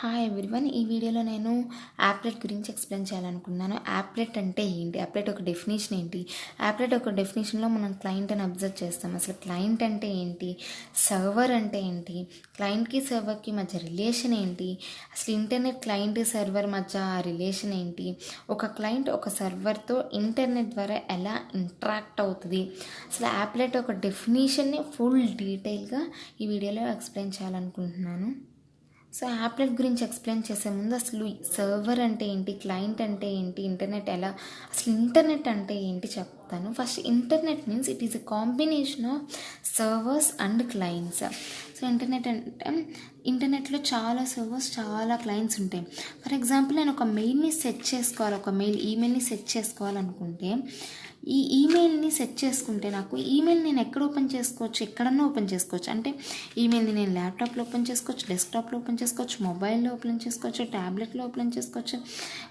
Hi everyone. ఈ వీడియోలో నేను యాప్లెట్ గురించి ఎక్స్ప్లెయిన్ చేయాలనుకున్నాను. యాప్లెట్ అంటే ఏంటి, యాప్లెట్ ఒక డెఫినేషన్ ఏంటి, యాప్లెట్ ఒక డెఫినేషన్లో మనం క్లయింట్ అని అబ్జర్వ్ చేస్తాం. అసలు క్లయింట్ అంటే ఏంటి, సర్వర్ అంటే ఏంటి, క్లయింట్కి సర్వర్కి మధ్య రిలేషన్ ఏంటి, అసలు ఇంటర్నెట్ క్లయింట్ సర్వర్ మధ్య రిలేషన్ ఏంటి, ఒక క్లయింట్ ఒక సర్వర్తో ఇంటర్నెట్ ద్వారా ఎలా ఇంటరాక్ట్ అవుతుంది, అసలు యాప్లెట్ ఒక డెఫినేషన్ని ఫుల్ డీటెయిల్గా ఈ వీడియోలో ఎక్స్ప్లెయిన్ చేయాలనుకుంటున్నాను. సో యాప్లెట్ గురించి ఎక్స్ప్లెయిన్ చేసే ముందు అసలు సర్వర్ అంటే ఏంటి, క్లయింట్ అంటే ఏంటి, ఇంటర్నెట్ ఎలా, అసలు ఇంటర్నెట్ అంటే ఏంటి చెప్తాను. First internet means it is a combination of servers and clients. So internet అంటే ఇంటర్నెట్లో చాలా సర్వర్స్, చాలా క్లయింట్స్ ఉంటాయి. ఫర్ ఎగ్జాంపుల్ నేను ఒక మెయిల్ని సెట్ చేసుకోవాలి, ఒక ఈమెయిల్ని సెట్ చేసుకోవాలనుకుంటే, ఈ ఈమెయిల్ని సెట్ చేసుకుంటే నాకు ఈమెయిల్ నేను ఎక్కడ ఓపెన్ చేసుకోవచ్చు, ఎక్కడన్నా ఓపెన్ చేసుకోవచ్చు. అంటే ఈమెయిల్ని నేను ల్యాప్టాప్లో ఓపెన్ చేసుకోవచ్చు, డెస్క్టాప్లో ఓపెన్ చేసుకోవచ్చు, మొబైల్లో ఓపెన్ చేసుకోవచ్చు, ట్యాబ్లెట్లో ఓపెన్ చేసుకోవచ్చు,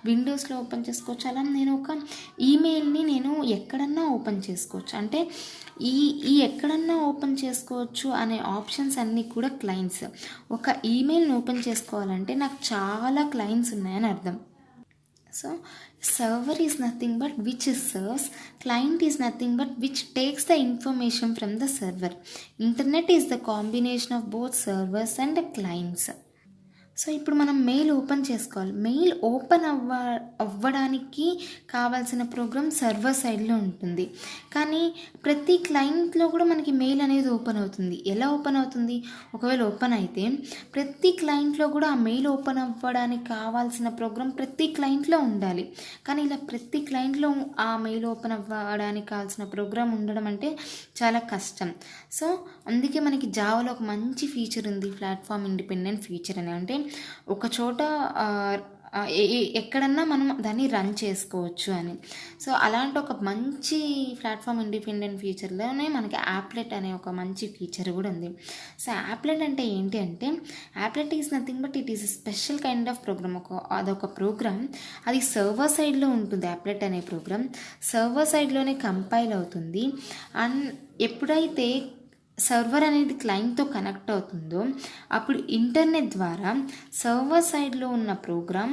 విండోస్లో ఓపెన్ చేసుకోవచ్చు. అలా నేను ఒక ఈమెయిల్ని నేను ఎక్కడన్నా ఓపెన్ చేసుకోవచ్చు. అంటే ఈ ఎక్కడన్నా ఓపెన్ చేసుకోవచ్చు అనే ఆప్షన్స్ అన్నీ కూడా క్లయింట్స్. ఒక ఈమెయిల్ని ఓపెన్ చేసుకోవాలంటే నాకు చాలా క్లయింట్స్ ఉన్నాయని అర్థం. So server is nothing but which serves, client is nothing but which takes the information from the server. Internet is the combination of both servers and clients. So ఇప్పుడు మనం mail open చేసుకోవాలి. Mail open అవ్వడానికి కావాల్సిన programme server సైడ్లో ఉంటుంది. కానీ ప్రతి క్లయింట్లో కూడా మనకి మెయిల్ అనేది ఓపెన్ అవుతుంది. ఎలా ఓపెన్ అవుతుంది, ఒకవేళ ఓపెన్ అయితే ప్రతి క్లయింట్లో కూడా ఆ మెయిల్ ఓపెన్ అవ్వడానికి కావాల్సిన ప్రోగ్రామ్ ప్రతి క్లయింట్లో ఉండాలి. కానీ ఇలా ప్రతి క్లయింట్లో ఆ మెయిల్ ఓపెన్ అవ్వడానికి కావాల్సిన ప్రోగ్రామ్ ఉండడం అంటే చాలా కష్టం. సో అందుకే మనకి జావాలో ఒక మంచి ఫీచర్ ఉంది, ప్లాట్ఫామ్ ఇండిపెండెంట్ ఫీచర్ అని. అంటే ఒక చోట ఎక్కడన్నా మనం దాన్ని రన్ చేసుకోవచ్చు అని. సో అలాంటి ఒక మంచి ప్లాట్ఫామ్ ఇండిపెండెంట్ ఫీచర్లోనే మనకి యాప్లెట్ అనే ఒక మంచి ఫీచర్ కూడా ఉంది. సో యాప్లెట్ అంటే ఏంటి అంటే, applet is nothing but it is special kind of program. అదొక ప్రోగ్రామ్, అది సర్వర్ సైడ్లో ఉంటుంది. యాప్లెట్ అనే ప్రోగ్రామ్ సర్వర్ సైడ్లోనే కంపైల్ అవుతుంది. అండ్ ఎప్పుడైతే సర్వర్ అనేది క్లయింట్తో కనెక్ట్ అవుతుందో అప్పుడు ఇంటర్నెట్ ద్వారా సర్వర్ సైడ్లో ఉన్న ప్రోగ్రామ్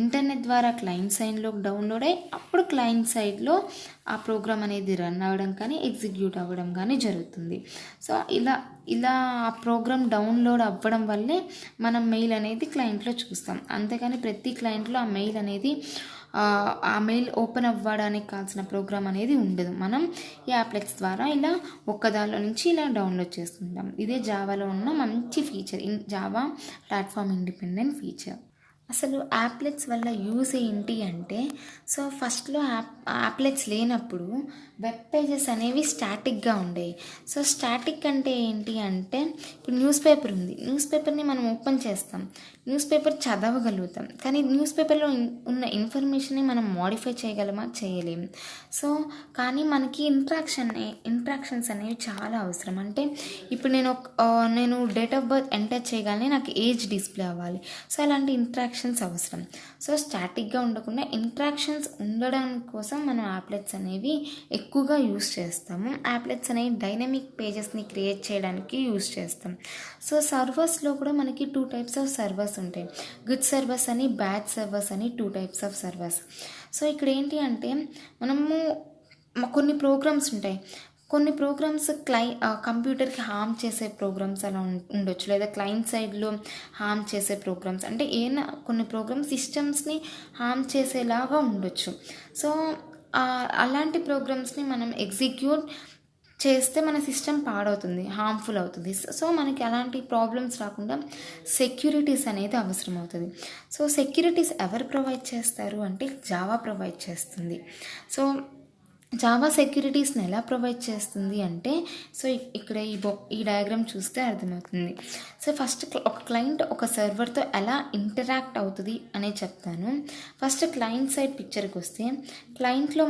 ఇంటర్నెట్ ద్వారా క్లయింట్ సైడ్లోకి డౌన్లోడ్ అయ్యి అప్పుడు క్లయింట్ సైడ్లో ఆ ప్రోగ్రామ్ అనేది రన్ అవ్వడం కానీ ఎగ్జిక్యూట్ అవ్వడం కానీ జరుగుతుంది. సో ఇలా ఆ ప్రోగ్రామ్ డౌన్లోడ్ అవ్వడం వల్లే మనం మెయిల్ అనేది క్లయింట్లో చూస్తాం. అంతేకాని ప్రతి క్లయింట్లో ఆ మెయిల్ అనేది ఆ మెయిల్ ఓపెన్ అవ్వడానికి కావాల్సిన ప్రోగ్రామ్ అనేది ఉండదు. మనం ఈ యాప్లెట్స్ ద్వారా ఇలా ఒక్కదానిలో నుంచి ఇలా డౌన్లోడ్ చేసుకుంటాం. ఇదే జావాలో ఉన్న మంచి feature, Java platform independent feature. అసలు యాప్లెట్స్ వల్ల యూజ్ ఏంటి అంటే, సో ఫస్ట్లో యాప్లెట్స్ లేనప్పుడు వెబ్ పేజెస్ అనేవి స్టాటిక్గా ఉండేవి. సో స్టాటిక్ అంటే ఏంటి అంటే, ఇప్పుడు న్యూస్ పేపర్ ఉంది, న్యూస్ పేపర్ని మనం ఓపెన్ చేస్తాం, న్యూస్ పేపర్ చదవగలుగుతాం, కానీ న్యూస్ పేపర్లో ఉన్న ఇన్ఫర్మేషన్ని మనం మోడిఫై చేయగలమా, చేయలేము. సో కానీ మనకి ఇంట్రాక్షన్స్ అనేవి చాలా అవసరం. అంటే ఇప్పుడు నేను డేట్ ఆఫ్ బర్త్ ఎంటర్ చేయగానే నాకు ఏజ్ డిస్ప్లే అవ్వాలి. సో అలాంటి ఇంట్రాక్షన్స్ అవసరం. సో స్టాటిక్గా ఉండకుండా ఇంట్రాక్షన్స్ ఉండడం కోసం మనం యాప్లెట్స్ అనేవి ఎక్కువగా యూస్ చేస్తాము. యాప్లెట్స్ అనేవి డైనమిక్ పేజెస్ని క్రియేట్ చేయడానికి యూస్ చేస్తాం. సో సర్వర్స్లో కూడా మనకి 2 types ఆఫ్ సర్వర్స్ ఉంటాయి. గుడ్ సర్వర్స్ అని, బ్యాడ్ సర్వర్స్ అని 2 types ఆఫ్ సర్వర్స్. సో ఇక్కడ ఏంటి అంటే, మనము కొన్ని ప్రోగ్రామ్స్ ఉంటాయి, కొన్ని ప్రోగ్రామ్స్ కంప్యూటర్కి హార్మ్ చేసే ప్రోగ్రామ్స్ అలా ఉండొచ్చు, లేదా క్లయింట్ సైడ్లో హార్మ్ చేసే ప్రోగ్రామ్స్. అంటే కొన్ని ప్రోగ్రామ్స్ సిస్టమ్స్ని హార్మ్ చేసేలాగా ఉండొచ్చు. సో అలాంటి ప్రోగ్రామ్స్ని మనం ఎగ్జిక్యూట్ చేస్తే మన సిస్టమ్ పాడవుతుంది, హార్మ్ఫుల్ అవుతుంది. సో మనకి అలాంటి ప్రాబ్లమ్స్ రాకుండా సెక్యూరిటీస్ అనేది అవసరం అవుతుంది. సో సెక్యూరిటీస్ ఎవరు ప్రొవైడ్ చేస్తారు అంటే జావా ప్రొవైడ్ చేస్తుంది. సో జావా సెక్యూరిటీస్ని ఎలా ప్రొవైడ్ చేస్తుంది అంటే, సో ఇక్కడ ఈ డయాగ్రామ్ చూస్తే అర్థమవుతుంది. సో ఫస్ట్ ఒక క్లయింట్ ఒక సర్వర్తో ఎలా ఇంటరాక్ట్ అవుతుంది అనే చెప్తాను. ఫస్ట్ క్లయింట్ సైడ్ పిక్చర్కి వస్తే, క్లయింట్లో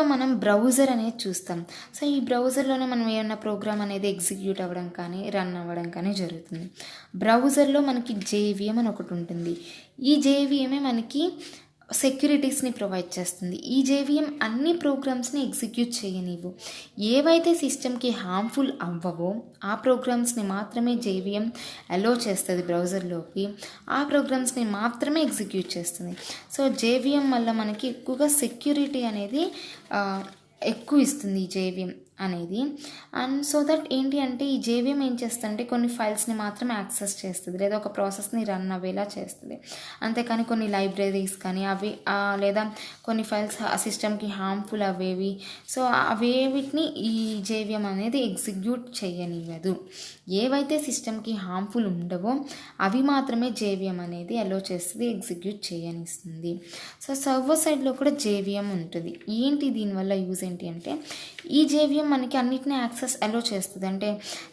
మనం బ్రౌజర్ అనేది చూస్తాం. సో ఈ బ్రౌజర్లోనే మనం ఏమన్నా ప్రోగ్రామ్ అనేది ఎగ్జిక్యూట్ అవ్వడం కానీ రన్ అవ్వడం కానీ జరుగుతుంది. బ్రౌజర్లో మనకి JVM అని ఒకటి ఉంటుంది. ఈ JVM మనకి సెక్యూరిటీస్ని ప్రొవైడ్ చేస్తుంది. ఈ జేవిఎం అన్ని ప్రోగ్రామ్స్ని ఎగ్జిక్యూట్ చేయనివ్వు. ఏవైతే సిస్టమ్కి హార్మ్ఫుల్ అవ్వవో ఆ ప్రోగ్రామ్స్ని మాత్రమే జేవిఎం అలో చేస్తుంది బ్రౌజర్లోకి, ఆ ప్రోగ్రామ్స్ని మాత్రమే ఎగ్జిక్యూట్ చేస్తుంది. సో జేవిఎం వల్ల మనకి ఎక్కువగా సెక్యూరిటీ అనేది ఎక్కువ ఇస్తుంది ఈ జేవిఎం అనేది. అండ్ సో దట్ ఏంటి అంటే ఈ జేవిఎం ఏం చేస్తుందంటే కొన్ని ఫైల్స్ని మాత్రం యాక్సెస్ చేస్తుంది, లేదా ఒక ప్రాసెస్ని రన్ అవ్వేలా చేస్తుంది. అంతేకాని కొన్ని లైబ్రరీస్ కానీ అవి లేదా కొన్ని ఫైల్స్ ఆ సిస్టమ్కి హార్మ్ఫుల్ అవేవి, సో అవేవిటిని ఈ జేవిఎం అనేది ఎగ్జిక్యూట్ చేయనివ్వదు. ఏవైతే సిస్టమ్కి హార్మ్ఫుల్ ఉండవో అవి మాత్రమే జేవిఎం అనేది అలో చేస్తుంది, ఎగ్జిక్యూట్ చేయనిస్తుంది. సో సర్వర్ సైడ్లో కూడా జేవిఎం ఉంటుంది. ఏంటి దీనివల్ల యూజ్ ఏంటి అంటే ఈ జేవిఎం మనకి అన్నిటినీ యాక్సెస్ అలో చేస్తుంది. అంటే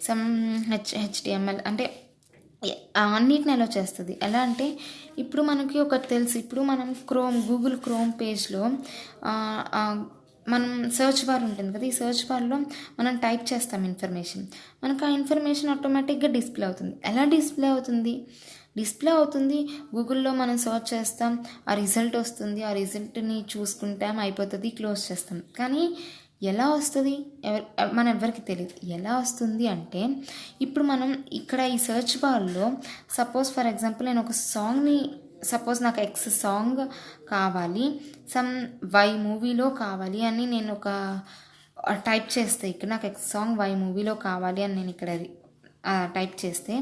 సమ్ హెచ్టిఎంఎల్ అంటే అన్నిటిని అలో చేస్తుంది. ఎలా అంటే ఇప్పుడు మనకి ఒకటి తెలుసు, ఇప్పుడు మనం గూగుల్ క్రోమ్ పేజ్లో మనం సర్చ్ బార్ ఉంటుంది కదా, ఈ సర్చ్ బార్లో మనం టైప్ చేస్తాం ఇన్ఫర్మేషన్, మనకు ఆ ఇన్ఫర్మేషన్ ఆటోమేటిక్గా డిస్ప్లే అవుతుంది. ఎలా డిస్ప్లే అవుతుంది గూగుల్లో మనం సర్చ్ చేస్తాం, ఆ రిజల్ట్ వస్తుంది, ఆ రిజల్ట్ని చూసుకుంటాం, అయిపోతుంది, క్లోజ్ చేస్తాం. కానీ ఎలా వస్తుంది మన ఎవరికి తెలియదు. ఎలా వస్తుంది అంటే ఇప్పుడు మనం ఇక్కడ ఈ సర్చ్ బార్లో సపోజ్ ఫర్ ఎగ్జాంపుల్ నేను ఒక సాంగ్ని, సపోజ్ నాకు ఎక్స్ సాంగ్ కావాలి, సమ్ వై మూవీలో కావాలి అని నేను ఒక టైప్ చేస్తే, ఇక్కడ నాకు ఎక్స్ సాంగ్ వై మూవీలో కావాలి అని నేను ఇక్కడ టైప్ చేస్తే,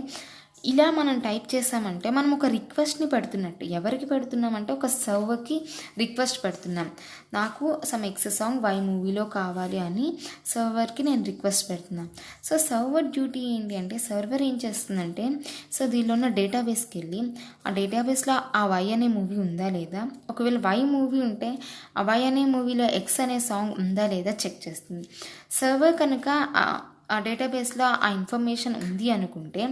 ఇలా మనం టైప్ చేసామంటే మనం ఒక రిక్వెస్ట్ని పెడుతున్నట్టు. ఎవరికి పెడుతున్నామంటే ఒక సర్వర్కి రిక్వెస్ట్ పెడుతున్నాం, నాకు సమ్ ఎక్స్ సాంగ్ వై మూవీలో కావాలి అని సర్వర్కి నేను రిక్వెస్ట్ పెడుతున్నాను. సో సర్వర్ డ్యూటీ ఏంటి అంటే సర్వర్ ఏం చేస్తుందంటే, సో దీనిలో ఉన్న డేటాబేస్కి వెళ్ళి ఆ డేటాబేస్లో ఆ వై అనే మూవీ ఉందా లేదా, ఒకవేళ వై మూవీ ఉంటే ఆ వై అనే మూవీలో ఎక్స్ అనే సాంగ్ ఉందా లేదా చెక్ చేస్తుంది. సర్వర్ కనుక ఆ డేటాబేస్లో ఆ ఇన్ఫర్మేషన్ ఉంది అనుకుంటే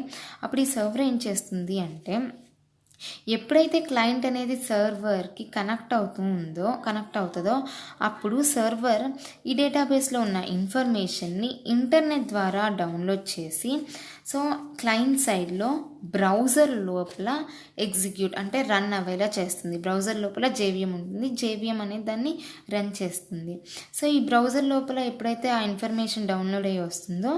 అప్పుడు ఈ సర్వర్ ఏం చేస్తుంది అంటే ఎప్పుడైతే క్లయింట్ అనేది సర్వర్కి కనెక్ట్ అవుతుందో అప్పుడు సర్వర్ ఈ డేటాబేస్లో ఉన్న ఇన్ఫర్మేషన్ని ఇంటర్నెట్ ద్వారా డౌన్లోడ్ చేసి సో క్లయింట్ సైడ్లో బ్రౌజర్ లోపల ఎగ్జిక్యూట్ అంటే రన్ అవ్వేలా చేస్తుంది. బ్రౌజర్ లోపల జేవిఎం ఉంటుంది, జేవిఎం అనేది దాన్ని రన్ చేస్తుంది. సో ఈ బ్రౌజర్ లోపల ఎప్పుడైతే ఆ ఇన్ఫర్మేషన్ డౌన్లోడ్ అయ్యి వస్తుందో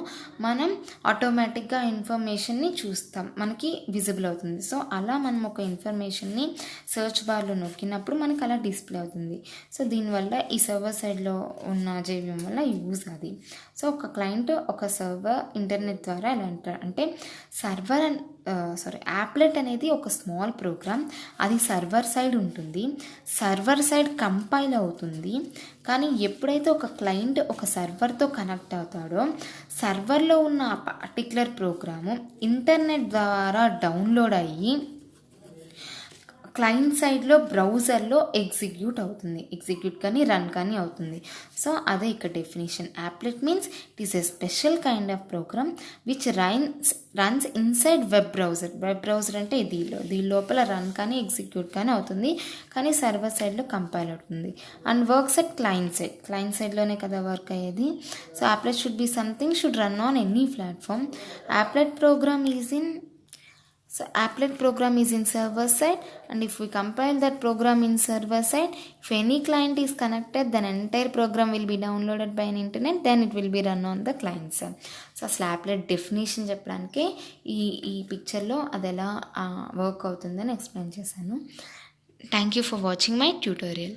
మనం ఆటోమేటిక్గా ఆ ఇన్ఫర్మేషన్ని చూస్తాం, మనకి విజిబుల్ అవుతుంది. సో అలా మనం ఒక ఇన్ఫర్మేషన్ని సర్చ్ బార్లో నొక్కినప్పుడు మనకు అలా డిస్ప్లే అవుతుంది. సో దీనివల్ల ఈ సర్వర్ సైడ్లో ఉన్న జేవిఎం వల్ల యూజ్ అది. సో ఒక క్లయింట్ ఒక సర్వర్ ఇంటర్నెట్ ద్వారా ఎలా అంటే applet అనేది ఒక స్మాల్ ప్రోగ్రామ్, అది సర్వర్ సైడ్ ఉంటుంది, సర్వర్ సైడ్ కంపైల్ అవుతుంది. కానీ ఎప్పుడైతే ఒక క్లయింట్ ఒక సర్వర్తో కనెక్ట్ అవుతాడో సర్వర్లో ఉన్న ఆ పర్టిక్యులర్ ప్రోగ్రాము ఇంటర్నెట్ ద్వారా డౌన్లోడ్ అయ్యి క్లయింట్ సైడ్లో బ్రౌజర్లో ఎగ్జిక్యూట్ కానీ రన్ కానీ అవుతుంది. సో అదే ఇక్కడ definition. applet means it is a special kind of program which runs inside web browser అంటే దీని లోపల రన్ కానీ ఎగ్జిక్యూట్ కానీ అవుతుంది, కానీ సర్వర్ సైడ్లో కంపైల్ అవుతుంది. అండ్ వర్క్స్ అట్ క్లయింట్ సైడ్లోనే కదా వర్క్ అయ్యేది. So applet should run on any platform. applet program is in server side, and if we compile that program in server side, if any client is connected, then entire program will be downloaded by an internet, then it will be run on the client side. So అసలు applet definition చెప్పడానికి ఈ పిక్చర్లో అది ఎలా work అవుతుందని explain చేశాను. Thank you for watching my tutorial.